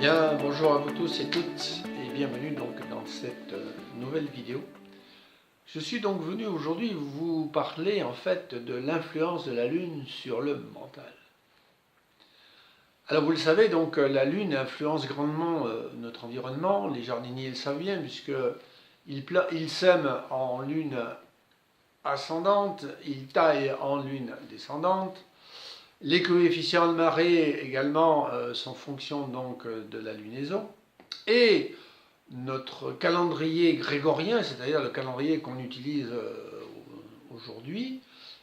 Bien, bonjour à vous tous et toutes et bienvenue donc dans cette nouvelle vidéo. Je suis donc venu aujourd'hui vous parler en fait de l'influence de la Lune sur le mental. Alors vous le savez, donc la Lune influence grandement notre environnement, les jardiniers le savent bien puisqu'ils sèment en Lune ascendante, ils taillent en Lune descendante. Les coefficients de marée également sont fonction donc de la lunaison. Et notre calendrier grégorien, c'est-à-dire le calendrier qu'on utilise aujourd'hui,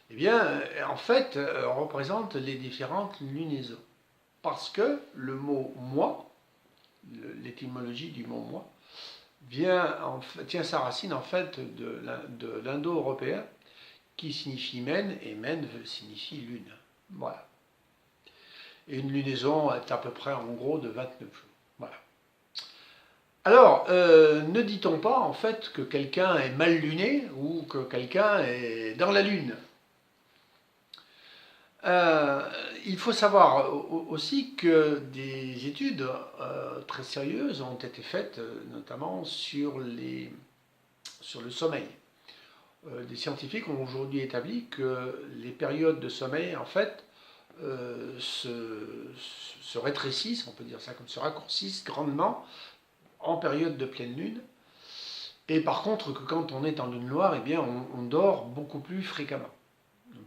eh bien, en fait, représente les différentes lunaisons. Parce que le mot mois, l'étymologie du mot mois, tient sa racine en fait de l'indo-européen qui signifie mène, et mène signifie lune. Voilà. Et une lunaison est à peu près en gros de 29 jours. Voilà. Alors, ne dit-on pas en fait que quelqu'un est mal luné ou que quelqu'un est dans la lune? Il faut savoir aussi que des études très sérieuses ont été faites, notamment sur le sommeil. Des scientifiques ont aujourd'hui établi que les périodes de sommeil, en fait, se rétrécissent, on peut dire ça comme se raccourcissent grandement en période de pleine lune. Et par contre, que quand on est en lune noire, eh bien, on dort beaucoup plus fréquemment,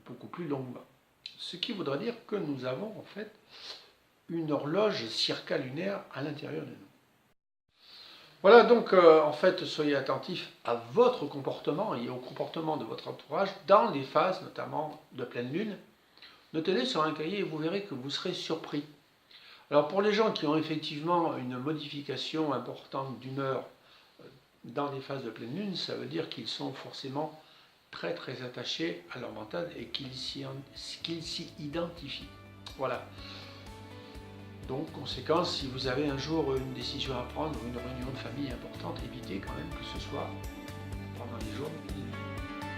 beaucoup plus longuement. Ce qui voudrait dire que nous avons en fait une horloge circalunaire à l'intérieur de nous. Voilà, donc en fait, soyez attentifs à votre comportement et au comportement de votre entourage dans les phases notamment de pleine lune. Notez-les sur un cahier et vous verrez que vous serez surpris. Alors pour les gens qui ont effectivement une modification importante d'humeur dans les phases de pleine lune, ça veut dire qu'ils sont forcément très très attachés à leur mental et qu'ils s'y identifient. Voilà. Donc, conséquence, si vous avez un jour une décision à prendre ou une réunion de famille importante, évitez quand même que ce soit pendant les jours de pleine lune.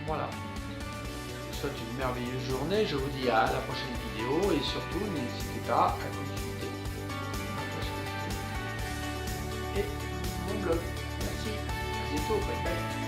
Voilà. Je vous souhaite une merveilleuse journée, je vous dis à la prochaine vidéo et surtout n'hésitez pas à consulter ma page Facebook et mon blog. Merci, à bientôt, bye bye.